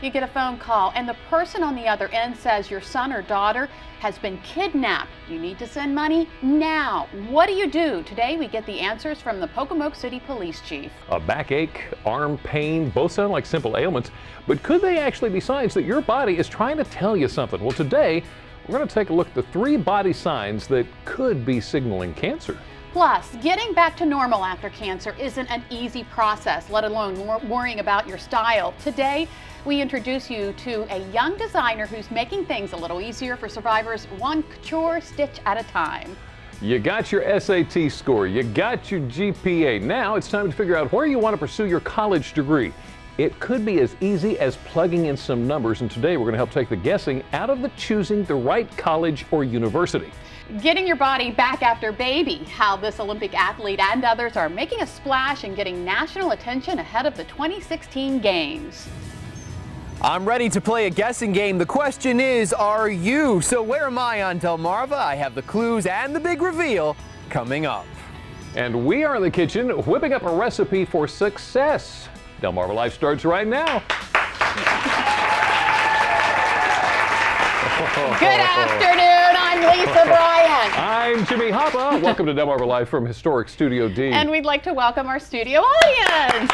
you get a phone call and the person on the other end says your son or daughter has been kidnapped. You need to send money now. What do you do? Today we get the answers from the Pocomoke City Police Chief. A backache, arm pain, both sound like simple ailments, but could they actually be signs that your body is trying to tell you something? Well, today we're going to take a look at the 3 body signs that could be signaling cancer. Plus, getting back to normal after cancer isn't an easy process, let alone worrying about your style. Today, we introduce you to a young designer who's making things a little easier for survivors, one couture stitch at a time. You got your SAT score, you got your GPA. Now it's time to figure out where you want to pursue your college degree. It could be as easy as plugging in some numbers, and today we're going to help take the guessing out of the choosing the right college or university. Getting your body back after baby, how this Olympic athlete and others are making a splash and getting national attention ahead of the 2016 Games. I'm ready to play a guessing game. The question is, are you? So where am I on Delmarva? I have the clues and the big reveal coming up. And we are in the kitchen whipping up a recipe for success. Delmarva Life starts right now. Good afternoon, I'm Lisa Bryant. I'm Jimmy Hoppa. Welcome to Delmarva Live from historic Studio D. And we'd like to welcome our studio audience.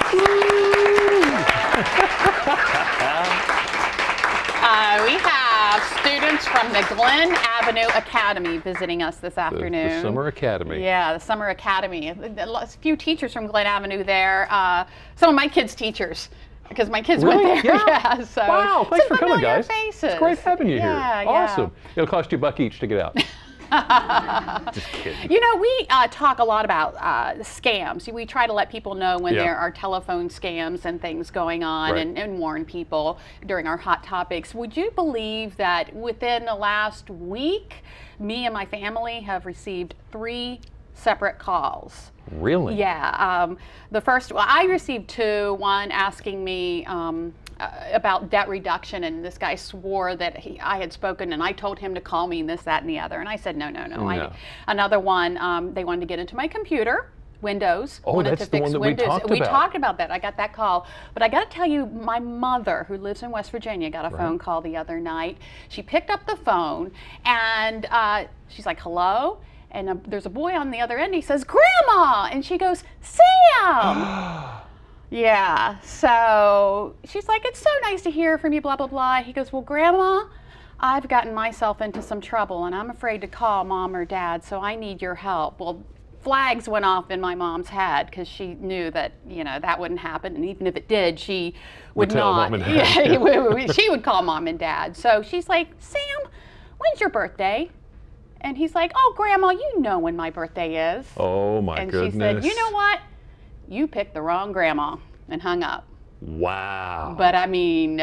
We have students from the Glen Avenue Academy visiting us this afternoon. The Summer Academy. Yeah, the Summer Academy. A few teachers from Glen Avenue there. Some of my kids' teachers. Because my kids really? went there. Yeah. So wow, thanks for coming, guys. Faces. It's great having you here. Awesome. Yeah. It'll cost you $1 each to get out. Just kidding. You know, we talk a lot about scams. We try to let people know when there are telephone scams and things going on, and warn people during our Hot Topics. Would you believe that within the last week, me and my family have received 3 separate calls? Really? Yeah. The first, well, I received 2. One asking me about debt reduction, and this guy swore that I had spoken, and I told him to call me, and this, that, and the other. And I said, no. Another one, they wanted to get into my computer, Windows. Oh, that's the one that we talked about. We talked about that. I got that call. But I got to tell you, my mother, who lives in West Virginia, got a phone call the other night. She picked up the phone, and she's like, hello? And there's a boy on the other end. He says, Grandma! And she goes, Sam! Yeah, so she's like, it's so nice to hear from you, blah, blah, blah. He goes, well, Grandma, I've gotten myself into some trouble, and I'm afraid to call Mom or Dad, so I need your help. Well, flags went off in my mom's head because she knew that, you know, that wouldn't happen. And even if it did, she would tell not. Mom and Dad. She would call Mom and Dad. So she's like, Sam, when's your birthday? And he's like, oh, Grandma, you know when my birthday is. Oh, my goodness. And she said, you know what? You picked the wrong grandma, and hung up. Wow. But I mean,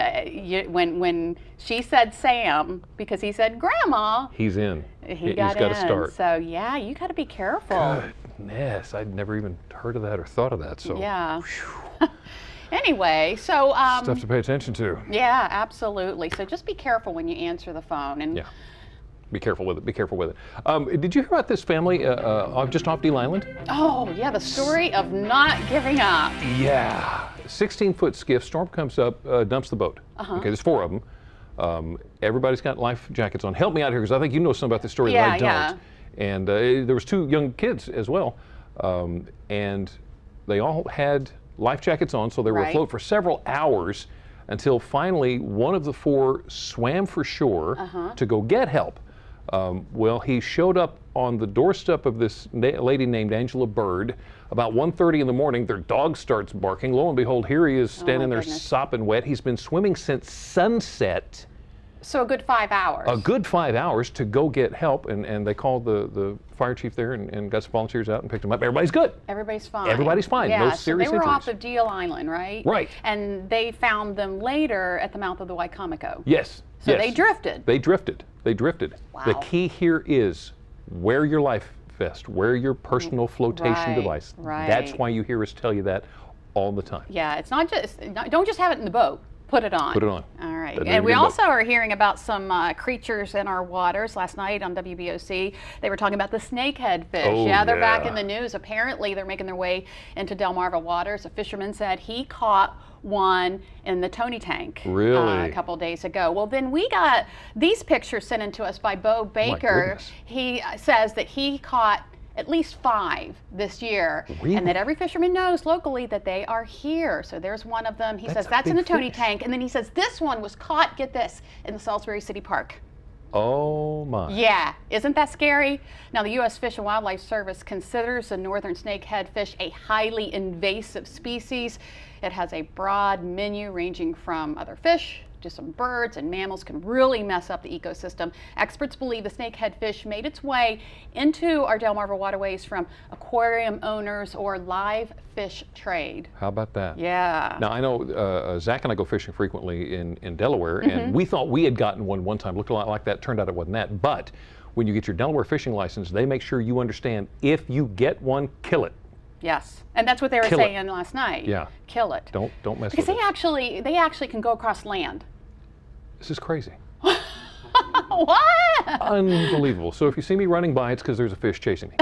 when she said Sam, because he said Grandma. He's in. He's got to start. So, yeah, you got to be careful. Goodness, I'd never even heard of that or thought of that. So. Yeah. Anyway, so. Stuff to pay attention to. Yeah, absolutely. So just be careful when you answer the phone. And yeah. Be careful with it. Be careful with it. Did you hear about this family just off Deal Island? Oh, yeah, the story of not giving up. Yeah. 16-foot skiff, storm comes up, dumps the boat. Okay, there's 4 of them. Everybody's got life jackets on. Help me out here, because I think you know something about this story that I don't. Yeah. And there was 2 young kids as well. And they all had life jackets on, so they were afloat for several hours until finally one of the 4 swam for shore to go get help. Well, he showed up on the doorstep of this lady named Angela Bird about 1:30 in the morning. Their dog starts barking. Lo and behold, here he is standing there sopping wet. He's been swimming since sunset. So a good 5 hours. A good 5 hours to go get help, and they called the fire chief there and got some volunteers out and picked him up. Everybody's good. Everybody's fine. Everybody's fine. Yeah, No so serious they were injuries. off of Deal Island, right? Right. And they found them later at the mouth of the Wicomico. Yes. So yes. they drifted. They drifted. They drifted. Wow. The key here is wear your life vest, wear your personal flotation device. Right. That's why you hear us tell you that all the time. Yeah, it's not just, don't just have it in the boat. Put it on. Put it on. All right. Exactly. And we also are hearing about some creatures in our waters. Last night on WBOC, they were talking about the snakehead fish. Oh, yeah, they're back in the news. Apparently, they're making their way into Delmarva waters. A fisherman said he caught one in the Tony tank a couple days ago. Well, then we got these pictures sent in to us by Bo Baker. He says that he caught at least 5 this year, and that every fisherman knows locally that they are here. So there's one of them. He says that's in the Tony tank, and then he says this one was caught, get this, in the Salisbury City Park. Oh my. Yeah, isn't that scary? Now the U.S. Fish and Wildlife Service considers the northern snakehead fish a highly invasive species. It has a broad menu ranging from other fish to some birds and mammals, can really mess up the ecosystem. Experts believe the snakehead fish made its way into our Delmarva waterways from aquarium owners or live fish trade. How about that? Yeah. Now I know Zach and I go fishing frequently in Delaware, and we thought we had gotten one time. Looked a lot like that. Turned out it wasn't that. But when you get your Delaware fishing license, they make sure you understand if you get one, kill it. Yes, and that's what they were saying last night. Yeah. Kill it. Don't mess because with it. They actually can go across land. This is crazy. What? Unbelievable. So if you see me running by, it's because there's a fish chasing me.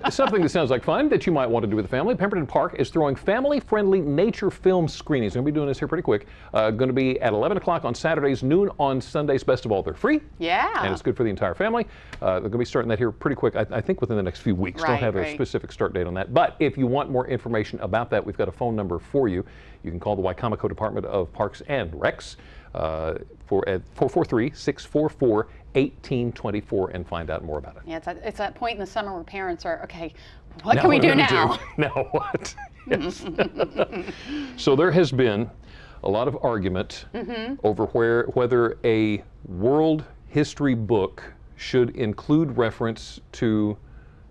Something that sounds like fun that you might want to do with the family. Pemberton Park is throwing family-friendly nature film screenings. We're going to be doing this here pretty quick. Going to be at 11 o'clock on Saturdays, noon on Sundays. Best of all, they're free. Yeah. And it's good for the entire family. They're going to be starting that here pretty quick, I think within the next few weeks. Don't have a specific start date on that. But if you want more information about that, we've got a phone number for you. You can call the Wicomico Department of Parks and Recs at 443-644-1824 and find out more about it. Yeah, it's that point in the summer where parents are, okay, what can we do now? Now what? Yes. So there has been a lot of argument over whether a world history book should include reference to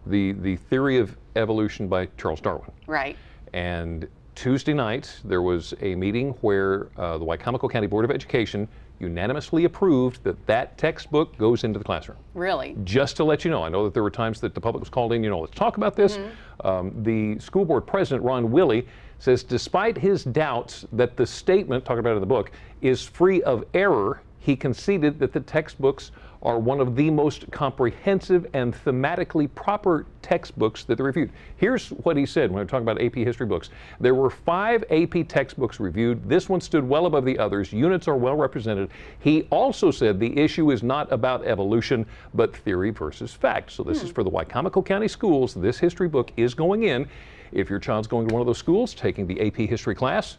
the theory of evolution by Charles Darwin. Right. And Tuesday night, there was a meeting where the Wicomico County Board of Education unanimously approved that textbook goes into the classroom. Really? Just to let you know, I know that there were times that the public was called in, let's talk about this. The school board president, Ron Willey, says despite his doubts that the statement, talking about it in the book, is free of error, he conceded that the textbooks are one of the most comprehensive and thematically proper textbooks that they reviewed. Here's what he said when we were talking about AP history books. There were 5 AP textbooks reviewed. This one stood well above the others. Units are well represented. He also said the issue is not about evolution, but theory versus fact. So this is for the Wicomico County schools. This history book is going in. If your child's going to one of those schools, taking the AP history class,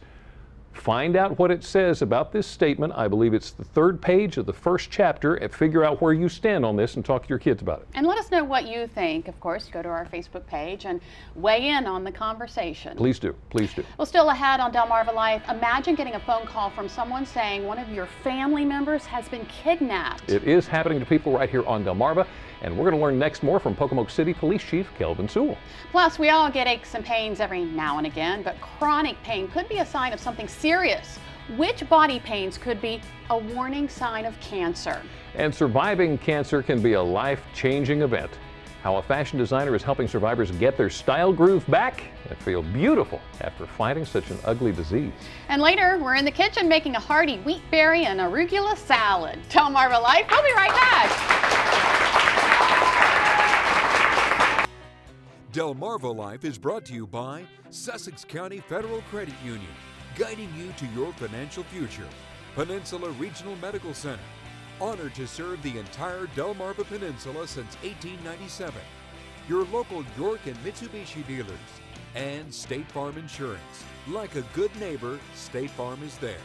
find out what it says about this statement. I believe it's the 3rd page of the 1st chapter, and figure out where you stand on this and talk to your kids about it. And let us know what you think. Of course, go to our Facebook page and weigh in on the conversation. Please do. Please do. Well, still ahead on Delmarva Life, imagine getting a phone call from someone saying one of your family members has been kidnapped. It is happening to people right here on Delmarva, and we're going to learn next more from Pocomoke City Police Chief Kelvin Sewell. Plus, we all get aches and pains every now and again, but chronic pain could be a sign of something serious. Which body pains could be a warning sign of cancer? And surviving cancer can be a life-changing event. How a fashion designer is helping survivors get their style groove back and feel beautiful after fighting such an ugly disease. And later, we're in the kitchen making a hearty wheat berry and arugula salad. Delmarva Life, we'll be right back. Delmarva Life is brought to you by Sussex County Federal Credit Union, guiding you to your financial future. Peninsula Regional Medical Center, honored to serve the entire Delmarva Peninsula since 1897. Your local York and Mitsubishi dealers. And State Farm Insurance. Like a good neighbor, State Farm is there.